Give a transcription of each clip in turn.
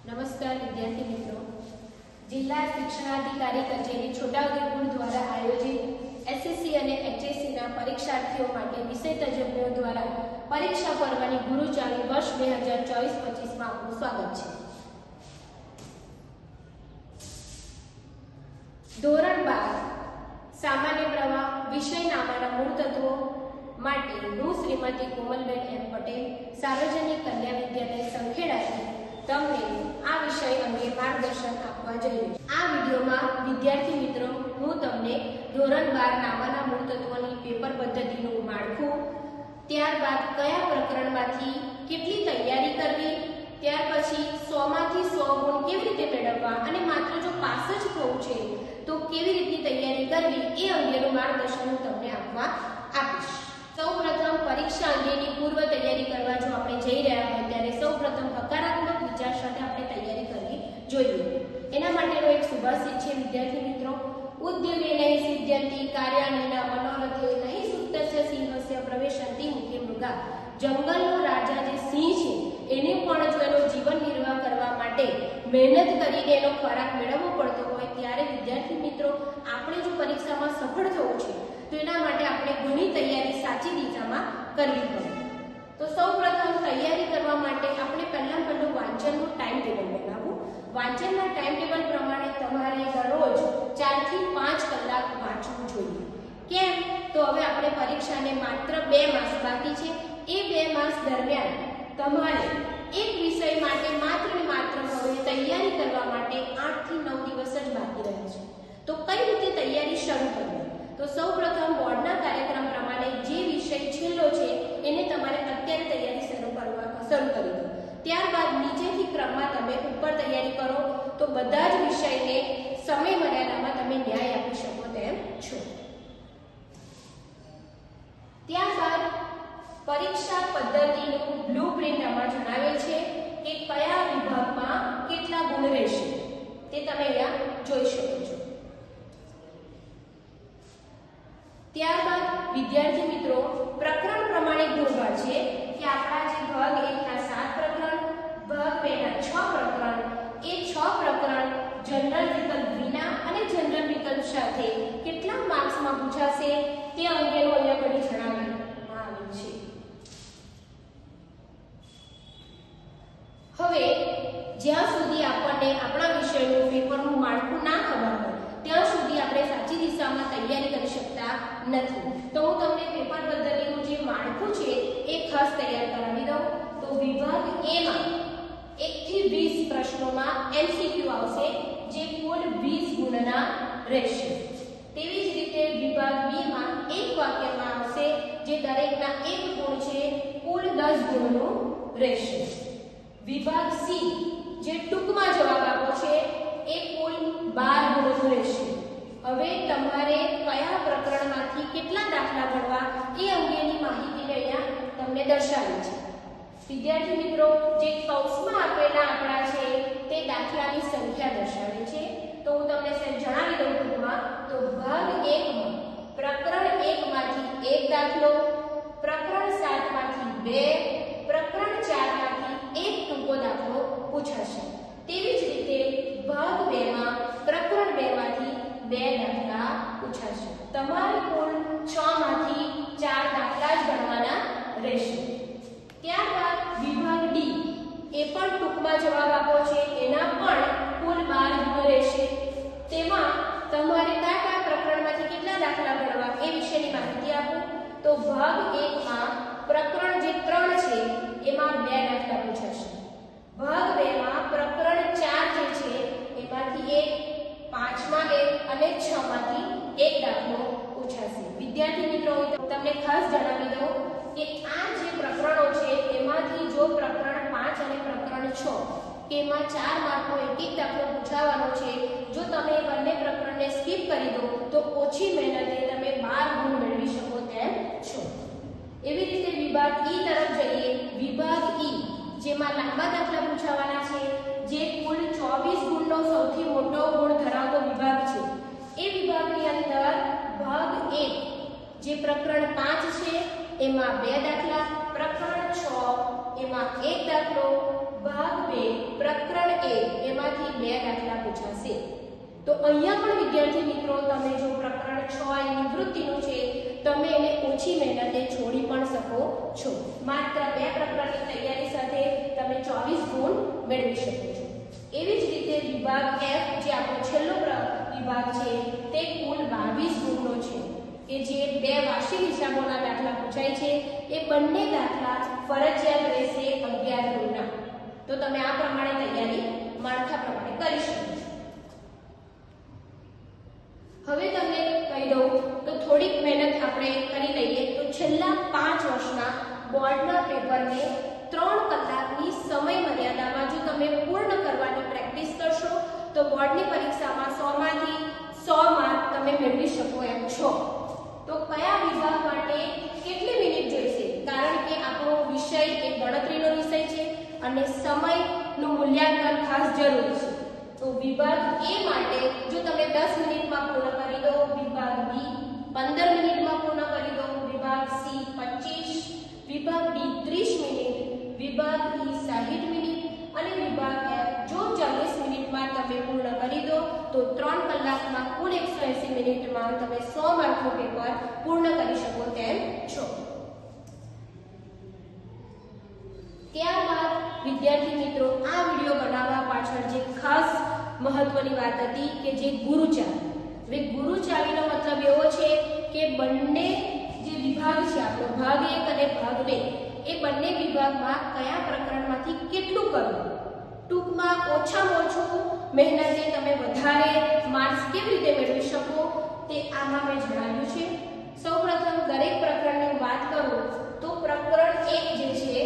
નમસ્કાર વિદ્યાર્થી મિત્રો, જિલ્લા શિક્ષણાધિકારી કચેરી છોટાઉદેપુર દ્વારા આયોજિત એસએસસી અને એચએસસીના પરીક્ષાર્થીઓ માટે વિષય તજજ્ઞો દ્વારા પરીક્ષા પર્વની ગુરુચાવી વર્ષ 2024-25માં આપનું સ્વાગત છે। ધોરણ 12 સામાન્ય પ્રવાહ વિષયનામાના મૂળ તત્વો માટે હું શ્રીમતી કોમલબેન એમ પટેલ, સાર્વજનિક કન્યા વિદ્યાલય સંખેડાથી તમને આ વિષય અંગે માર્ગદર્શન આપવા જઈ રહી છું। આ વિડિયોમાં વિદ્યાર્થી મિત્રો હું તમને ધોરણ 12 નામાના મૂળ તત્વોની પેપર પદ્ધતિનું માળખું, ત્યારબાદ કયા પ્રકરણમાંથી કેટલી તૈયારી કરવી, ત્યાર પછી 100 માંથી 100 ગુણ કેવી રીતે મેળવવા અને માત્ર જો પાસ જ થવું છે તો કેવી રીતની તૈયારી કરવી એ અંગેનું માર્ગદર્શન હું તમને આપવા આપીશ। સૌપ્રથમ પરીક્ષા અંગેની પૂર્વ તૈયારી કરવા જો આપણે જઈ રહ્યા હોય ત્યારે સૌપ્રથમ હકારાત્મક વિચાર સાથે આપણે તૈયારી કરવી જોઈએ। એના માટેનો એક સુભાષિત છે વિદ્યાર્થી મિત્રો, ઉદ્યમે નહીં સિદ્ધ્યંતિ કાર્યાણીના મનોરથે નહીં સુપ્તસ્ય સિંહસ્ય પ્રવેશંતિ મુખે મૃગા। જંગલનો રાજા જે સિંહ છે એને પણ જો એનો જીવન નિર્વાહ કરવા માટે મહેનત કરીને એનો ખોરાક મેળવવો પડતો હોય ત્યારે વિદ્યાર્થી મિત્રો આપણે જો પરીક્ષામાં સફળ થવું છે તો એના માટે આપણે ઘણી તૈયારી સાચી દિશામાં કરવી પડે। તો સૌપ્રથમ તૈયારી કરવા માટે આપણે પહેલું વાંચનનું ટાઈમ ટેબલ બનાવવું। વાંચનના ટાઈમ ટેબલ પ્રમાણે તમારે દરરોજ 4 થી 5 કલાક વાંચવું જોઈએ। કેમ? તો હવે આપણે પરીક્ષાને માત્ર 2 માસ બાકી છે। એ 2 માસ દરમિયાન તમારે એક વિષય માટે માત્ર ને માત્ર હવે તૈયારી કરવા માટે 8 થી 9 દિવસ જ બાકી રહે છે। તો કઈ રીતે તૈયારી શરૂ કરવી? તો સૌપ્રથમ બોર્ડના કાર્યક્રમ પ્રમાણે જે વિષય છેલ્લો છે એને તમારે અત્યારે તૈયારી શરૂ કરી દો। ત્યારબાદ નીચેથી ક્રમમાં તમે ઉપર તૈયારી કરો તો બધા જ વિષયને સમય મર્યાદામાં તમે ન્યાય આપી શકો તેમ છો। ત્યારબાદ પરીક્ષા પદ્ધતિનું બ્લુપ્રિન્ટ આમાં જણાવેલ છે કે કયા વિભાગમાં કેટલા ગુણ રહેશે તે તમે અહીંયા જોઈ શકો છો। ત્યારબાદ વિદ્યાર્થી મિત્રો પ્રકરણ પ્રમાણે ગુણભાર છે કે આપણા જે ભાગ 1 ના 7 પ્રકરણ, ભાગ 2 ના 6 પ્રકરણ, એ 6 પ્રકરણ જનરલ વિકલ્પ વિના અને જનરલ વિકલ્પ સાથે કેટલા માર્ક્સમાં પૂછાશે તે અંગેનું અહીંયા ઘણી જણાવવામાં આવ્યું છે। હવે જ્યાં સુધી આપણને આપણા વિષયનું પેપરનું માળખું ના ખબર હોય ત્યાં સુધી આપણે સાચી દિશામાં તૈયારી કરી શકતા નથી। તો હું તમને પેપર પદ્ધતિનું જે માળખું છે એ ખાસ તૈયાર કરાવી દઉં। તો વિભાગ A માં 1 થી 20 પ્રશ્નોમાં MCQ આવશે જે કુલ 20 ગુણના રહેશે। તેવી જ રીતે વિભાગ B માં એક વાક્યમાં આવશે જે દરેકના 1 ગુણ છે, કુલ 10 ગુણનું રહેશે। વિભાગ C જે ટૂંકમાં જવાબ આપો છે એ કુલ 12 ગુણનું રહેશે। હવે તમારે કયા પ્રકરણમાંથી કેટલા દાખલા ગણવા એ અંગેની માહિતીને અહીંયા તમને દર્શાવી છે। વિદ્યાર્થી મિત્રો જે કૌંસમાં આપેલા આંકડા છે તે દાખલાની સંખ્યા દર્શાવે છે। તો હું તમને જણાવી દઉં ટૂંકમાં, તો ભાગ 1 માં પ્રકરણ 1 માંથી 1 દાખલો, પ્રકરણ 7 માંથી 2, પ્રકરણ 4 માંથી 1 ટૂંકો દાખલો પૂછાશે। તેવી જ રીતે ભાગ 2 માં પ્રકરણ 2 માંથી 2 દાખલા પૂછાશે। તમારે કુલ 6 માંથી 4 દાખલા જ ગણવાના રહેશે। ત્યારબાદ વિભાગ D એ પણ ટૂંકમાં જવાબ આપો છે, એના પણ કુલ 12 ગુણ રહેશે। તેમાં તમારે કયા પ્રકરણમાંથી કેટલા દાખલા ગણવા એ વિશેની માહિતી આપું તો ભાગ 1 માં પ્રકરણ જે 3 છે એમાં 2 દાખલા પૂછાશે। ભાગ 2 માં પ્રકરણ 4 જે છે એમાંથી 1, 5 માં 1 અને 6 માંથી 1 દાખલો પૂછાશે। વિદ્યાર્થી મિત્રો તમને ખાસ જણાવી દઉં કે આ જે પ્રકરણો છે એમાંથી જો પ્રકરણ 5 અને પ્રકરણ 6 કે એમાં 4 માર્કનો એક દાખલો પૂછાવાનો છે, જો તમે બંને પ્રકરણને સ્કીપ કરી દો તો ઓછી મહેનતે તમે 12 ગુણ મેળવી શકો તેમ છો। એવી રીતે વિભાગ E તરફ જઈએ। વિભાગ E જેમાં લાંબા દાખલા પૂછાવાના છે, જે કુલ 24 ગુણનો સૌથી મોટો ગુણ ધરાવતો વિભાગ છે। એ વિભાગની અંદર ભાગ 1 જે પ્રકરણ 5 છે એમાં 2 દાખલા, પ્રકરણ 6 એમાં 1 દાખલો, ભાગ 2 પ્રકરણ 1 2 દાખલા પૂછાશે. તો અહીંયા પણ વિદ્યાર્થી મિત્રો તમે જો પ્રકરણ 6 એ નિવૃત્તિનું છે, તમે એને ઓછી મહેનતે છોડી પણ શકો છો. માત્ર 2 પ્રકરણની તૈયારી સાથે તમે 24 ગુણ મેળવી શકો છો. એવી જ રીતે વિભાગ F જે આપણો છેલ્લો વિભાગ છે તે કુલ 22 ગુણનો છે કે જે 2 વાર્ષિક હિસાબોના દાખલા પૂછાય છે. એ બંને દાખલા ફરજિયાત રહેશે 11 ગુણના. તો તમે આ પ્રમાણે તૈયારી માળખા પ્રમાણે કરી શકો છો. હવે તમને કહી દઉં તો થોડીક મહેનત આપણે કરી લઈએ તો છેલ્લા 5 વર્ષના બોર્ડના પેપરને 3 કલાકની સમય મર્યાદામાં જો તમે પૂર્ણ કરવાની પ્રેક્ટિસ કરશો તો બોર્ડની પરીક્ષામાં 100 માંથી 100 માર્ક તમે મેળવી શકો એમ છો. તો કયા વિભાગ માટે કેટલી મિનિટ જોઈશે? કારણ કે આપણો વિષય એ ગણતરીનો વિષય છે અને સમયનું મૂલ્યાંકન ખાસ જરૂરી છે. તો વિભાગ A માટે જો તમે 10 મિનિટમાં પૂર્ણ કરી દો, વિભાગ B 15 મિનિટમાં પૂર્ણ કરી દો, વિભાગ C 25, વિભાગ D 30 મિનિટ, વિભાગ E 60 મિનિટ અને વિભાગ F જો 40 મિનિટમાં તમે પૂર્ણ કરી દો તો 3 કલાકમાં કુલ 180 મિનિટમાં તમે 100 માર્કનું પેપર પૂર્ણ કરી શકો તેમ છો. ત્યારબાદ વિદ્યાર્થી મિત્રો આ વિડિયો બનાવવા પાછળ જે ખાસ મહત્વની વાત હતી કે જે ગુરુચાવી. હવે ગુરુચાવીનો મતલબ એવો છે કે બંને જે વિભાગ છે આપણો ભાગ 1 અને ભાગ 2 એ બંને વિભાગમાં કયા પ્રકરણમાંથી કેટલું કરવું, ટૂંકમાં ઓછામાં ઓછું મહેનતે તમે વધારે માર્ક્સ કેવી રીતે મેળવી શકો તે આમાં મેં જણાવ્યું છે. સૌપ્રથમ દરેક પ્રકરણની વાત કરું તો પ્રકરણ 1 જે છે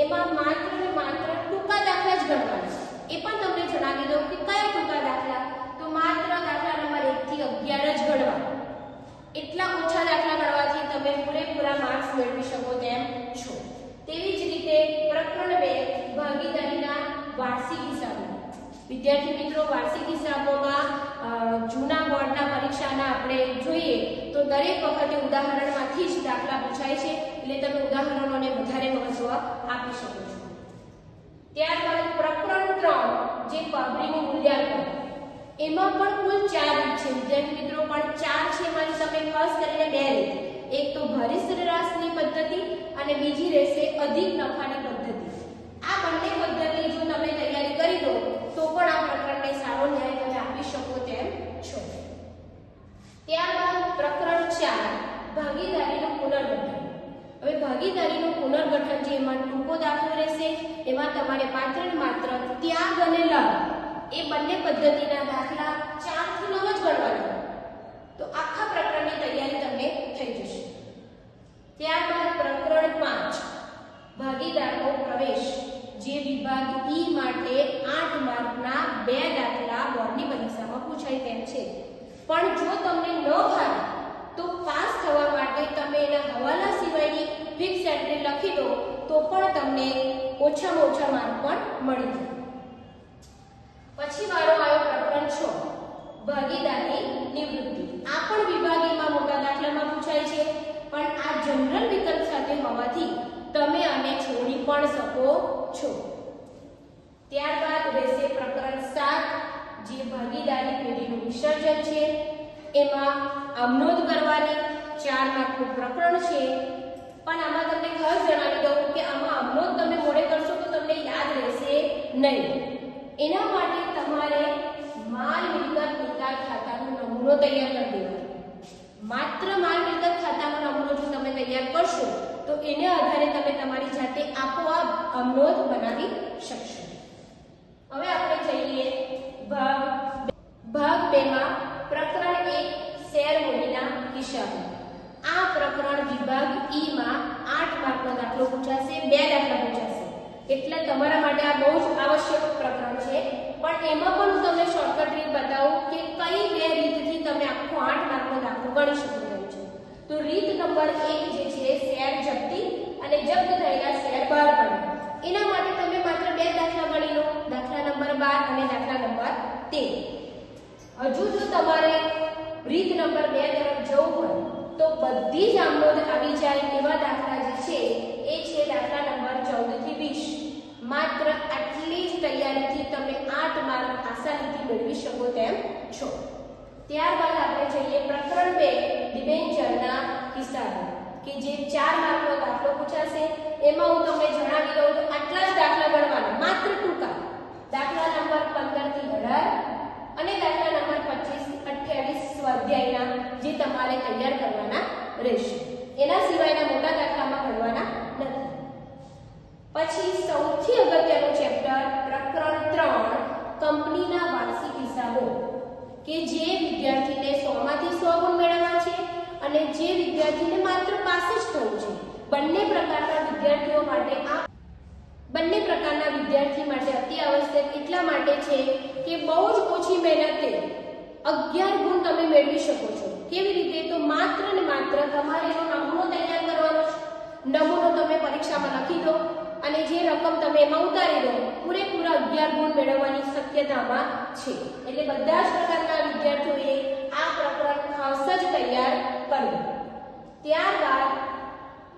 એમાં માત્ર ને માત્ર ટૂંકા દાખલા જ ગણવાના. એ પણ તમને જણાવી દઉં કે કયા ટૂંકા દાખલા? તો માત્ર દાખલા નંબર 1 થી 11 જ ગણવાના. એટલા ઓછા દાખલા ગણવાથી તમે પૂરેપૂરા માર્ક્સ મેળવી શકો તેમ છો. તેવી જ રીતે પ્રકરણ 2 ભાગીદારીના વાર્ષિક હિસાબો. વિદ્યાર્થી મિત્રો વાર્ષિક હિસાબોમાં જૂના બોર્ડના પરીક્ષાના આપણે જોઈએ તો દરેક વખતે ઉદાહરણમાંથી જ દાખલા પૂછાય છે, એટલે તમે ઉદાહરણોને વધારે મહત્વ આપી શકો છો. ત્યારબાદ પ્રકરણ 3 જે પાવડીનું મૂલ્યાંકન, એમાં પણ કુલ 4 રીત છે વિદ્યાર્થી મિત્રો, પણ 4 છે એમાંથી તમે ખાસ કરીને 2 રીત, એક તો ભારી સરેરાશની પદ્ધતિ અને બીજી રહેશે અધિક નફાની પદ્ધતિ. આ બંને પદ્ધતિ જો તમે તૈયારી કરી દો તો પણ આ પ્રકરણને સારો ન્યાય તમે આપી શકો તેમ છો. ત્યારબાદ પ્રકરણ 4 ભાગીદારીનું પુનર્ગઠન. હવે ભાગીદારીનું પુનર્ગઠન જે એમાં ટૂંકો દાખલો રહેશે, એમાં તમારે માત્ર ને માત્ર ત્યાગ અને લાભ એ બંને પદ્ધતિના દાખલા 4 થી 9 જ ગણવાના. તો આખા પ્રકરણની તૈયારી તમને થઈ જશે. ત્યારબાદ પ્રકરણ 5 ભાગીદારનો પ્રવેશ જે વિભાગ E માટે 8 માર્કના 2 દાખલા બોર્ડની પરીક્ષામાં પૂછાય તેમ છે. પણ જો તમને ન ફાવે તો પાસ થવા માટે તમે એના હવાલા સિવાયની ફિક્સ એન્ટ્રી લખી દો તો પણ તમને ઓછામાં ઓછા માર્ક પણ મળી જાય. પછી વારો આવ્યો પ્રકરણ 6 ભાગીદારની નિવૃત્તિ. આ પણ વિભાગ E માં મોટા દાખલામાં પૂછાય છે, પણ આ જનરલ વિકલ્પ સાથે હોવાથી તમે આને છોડી પણ શકો છો. ત્યારબાદ રહેશે પ્રકરણ 7 જે ભાગીદારી પેઢીનું વિસર્જન છે. એમાં આમનોંધ કરવાની 4 માર્કનું પ્રકરણ છે, પણ આમાં તમને ખાસ જણાવી દઉં કે આમાં આમનોંધ તમે મોડે કરશો તો તમને યાદ રહેશે નહીં. એના માટે તમારે માલ મિલકત નિકાલ ખાતાનો નમૂનો તૈયાર કરી દેવાનો. માત્ર માલ મિલકત ખાતાનો નમૂનો જો તમે તૈયાર કરશો તો એને આધારે તમે તમારી જાતે આપોઆપ આમનોંધ બનાવી શકશો. હવે આપણે જઈએ ભાગ 2 માં પ્રકરણ 1 શેર મૂડીના હિસાબો. આ પ્રકરણ વિભાગ E માં 8 માર્કનો દાખલો પૂછાશે, 2 દાખલા પૂછાશે, એટલે તમારા માટે આ બહુ જ આવશ્યક પ્રકરણ છે. પણ એમાં પણ હું તમને શોર્ટકટ રીત બતાવું કે કઈ 2 રીતથી તમે આખો 8 માર્કનો દાખલો ગણી શકો તેમ છે. તો રીત નંબર 1 જે છે શેર જપ્તી અને જપ્ત થયેલા શેર બહાર પાડવા. એના માટે તમે માત્ર 2 દાખલા ગણી લો, દાખલા નંબર 12 અને દાખલા નંબર 13. હજુ જો તમારે રીત નંબર 2 તરફ જવું હોય તો બધી જ આમનોંધ આવી જાય એવા દાખલા જે છે એ છે દાખલા નંબર 14 થી 20. માત્ર આટલી જ તૈયારીથી તમે 8 માર્ક આસાનીથી મેળવી શકો તેમ છો. ત્યારબાદ આપણે જઈએ પ્રકરણ 2 ડિબેન્ચરના હિસાબો કે જે 4 માર્કનો દાખલો પૂછાશે. એમાં હું તમને જણાવી દઉં તો આટલા જ દાખલા ગણવાના, માત્ર ટૂંકા. દાખલા નંબર 15 થી 18 અને દાખલા નંબર 25 28 સ્વાધ્યાયના જે તમારે તૈયાર કરવાના રહેશે. એના સિવાયના મોટા દાખલામાં ગણવાના નથી. પછી સૌથી અગત્યનું ચેપ્ટર પ્રકરણ 3 કંપનીના વાર્ષિક હિસાબો કે જે વિદ્યાર્થીને 100 માંથી 100 ગુણ મેળવવા છે અને જે વિદ્યાર્થીને માત્ર પાસ જ થવું છે. બંને પ્રકારના વિદ્યાર્થીઓ માટે બંને પ્રકારના વિદ્યાર્થી માટે અતિ આવશ્યક એટલા માટે છે કે બહુ જ ઓછી મહેનતે 11 ગુણ તમે મેળવી શકો છો. કેવી રીતે? તો માત્ર ને માત્ર તમારે એનો નમૂનો તૈયાર કરવાનો છે. નમૂનો તમે પરીક્ષામાં લખી દો અને જે રકમ તમે એમાં ઉતારી દો, પૂરેપૂરા 11 ગુણ મેળવવાની શક્યતામાં છે. એટલે બધા જ પ્રકારના વિદ્યાર્થીઓએ આ પ્રકરણ ખાસ જ તૈયાર કરવું. ત્યારબાદ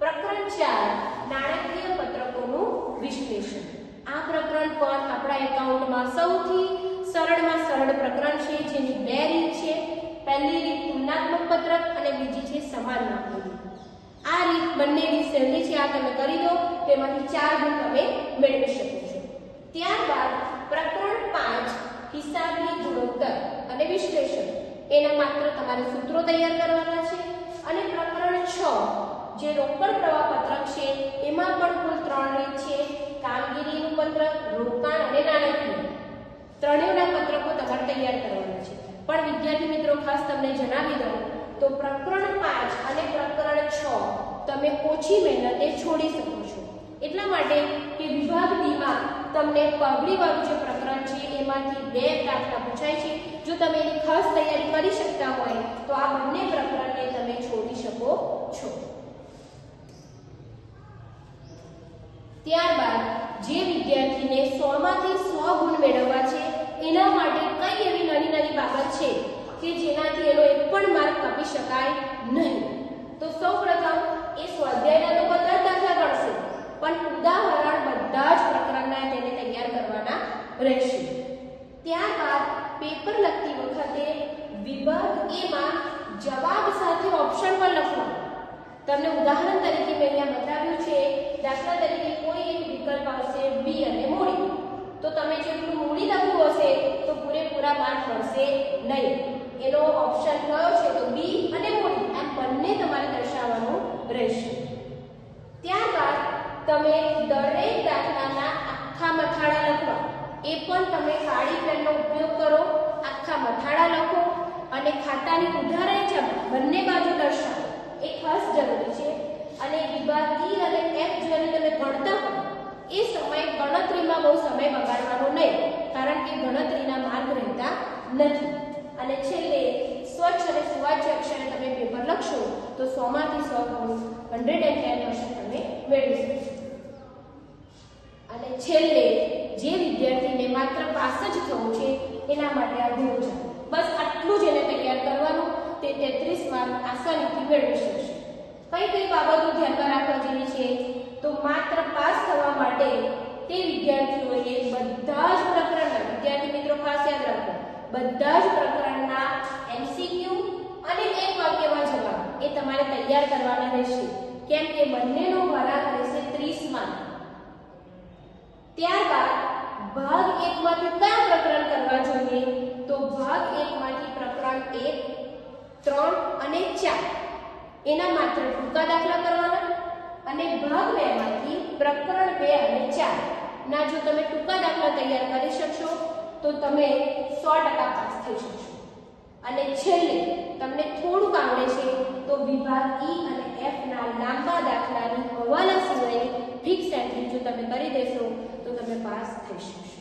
પ્રકરણ 4 નાણાકીય પત્રકોનું વિશ્લેષણ. આ પ્રકરણ પણ આપણા એકાઉન્ટમાં સૌથી સરળમાં સરળ પ્રકરણ છે, જેની 2 રીત છે. પહેલી રીત તુલનાત્મક પત્રક અને બીજી છે સમાન માપની રીત. આ રીત બંને રીત સહેલી છે, આ તમે કરી દો તેમાંથી 4 ગુણ તમે મેળવી શકો છો. ત્યારબાદ પ્રકરણ 5 હિસાબની ગુણોત્તર અને વિશ્લેષણ. એના માત્ર તમારે સૂત્રો તૈયાર કરવાના છે. અને પ્રકરણ 6 જે રોકડ પ્રવાહ પત્રક છે એમાં પણ કુલ 3 રીત છે. કામગીરીનું પત્રક, રોકાણ અને નાણાકીય. ત્રણેયના પત્રકો તમારે તૈયાર કરવાના છે. પણ વિદ્યાર્થી મિત્રો ખાસ તમને જણાવી દઉં તો પ્રકરણ 5 અને પ્રકરણ 6 તમે ઓછી મહેનતે છોડી શકો છો. એટલા માટે કે વિભાગ ડી માં તમને પગડીવાળું જે પ્રકરણ છે એમાંથી 2 દાખલા પૂછાય છે. જો તમે એની ખાસ તૈયારી કરી શકતા હોય તો આ બંને પ્રકરણને તમે છોડી શકો છો. ત્યારબાદ જે વિદ્યાર્થીને 100 માંથી 100 ગુણ મેળવવા છે એના માટે કઈ એવી નાની નાની બાબત છે કે જેનાથી એનો એક પણ માર્ક કાપી શકાય નહીં. તો સૌપ્રથમ એ સ્વાધ્યાયના તો બધા જ દાખલા ગણશે, પણ ઉદાહરણ બધા જ પ્રકરણના તેને તૈયાર કરવાના રહેશે. ત્યારબાદ પેપર લખતી વખતે વિભાગ એ માં જવાબ સાથે ઓપ્શન પણ લખવાનું. તમને ઉદાહરણ તરીકે મેં અહીંયા બતાવ્યું છે. દાખલા તરીકે કોઈ એક વિકલ્પ આવશે બી અને મૂડી. તો તમે જેટલું મૂડી લખ્યું હશે તો પૂરેપૂરા માર્ક મળશે નહીં. એનો ઓપ્શન કયો છે? તો બી અને મૂડી. આમ બંને તમારે દર્શાવવાનું રહેશે. ત્યારબાદ તમે દરેક દાખલાના આખા મથાળા લખવા. એ પણ તમે કાળી પેનનો ઉપયોગ કરો. આખા મથાળા લખો અને ખાતાની ઉદાહરણ જમા બંને બાજુ દર્શાવો. એ ખાસ જરૂરી છે. અને વિભાગ ઈ અને એફ જ્યારે તમે ગણતા હો એ સમય ગણતરીમાં બહુ સમય બગાડવાનો નહીં, કારણ કે ગણતરીના માર્ક રહેતા નથી. અને છેલ્લે સ્વચ્છ અને સુવાચ્ય અક્ષરે તમે પેપર લખશો તો 100 માંથી 100 ગુણ 110% તમે મેળવી શકશો. અને છેલ્લે જે વિદ્યાર્થીને માત્ર પાસ જ થવું છે એના માટે આ ગુણ. બસ આટલું જ એને તૈયાર કરવાનું. તે 33 માર્ક આસાનીથી મેળવી શકશે. કઈ કઈ બાબતો ધ્યાનમાં રાખવા જેવી છે? તો માત્ર પાસ થવા માટે તે વિદ્યાર્થીઓએ બધા જ પ્રકરણના, વિદ્યાર્થી મિત્રો ખાસ યાદ રાખો, બધા જ પ્રકરણના MCQ અને એક વાક્યમાં જવાબ એ તમારે તૈયાર કરવાના રહેશે. કેમ કે બંનેનો વરાળ રહેશે 30 માર્ક. ત્યારબાદ ભાગ 1 માંથી કયા પ્રકરણ કરવા જોઈએ? તો ભાગ 1 માંથી પ્રકરણ 1, 3 અને 4 એના માત્ર ટૂંકા દાખલા કરવાના. અને ભાગ 2 માંથી પ્રકરણ 2 અને 4 ના જો તમે ટૂંકા દાખલા તૈયાર કરી શકશો તો તમે 100% પાસ થઈ શકશો. અને છેલ્લે તમને થોડુંક આવડે છે તો વિભાગ ઈ અને એફ ના લાંબા દાખલાની હવાલા સિવાયની ફિક્સ એન્ટ્રી જો તમે કરી દેશો તો તમે પાસ થઈ શકશો.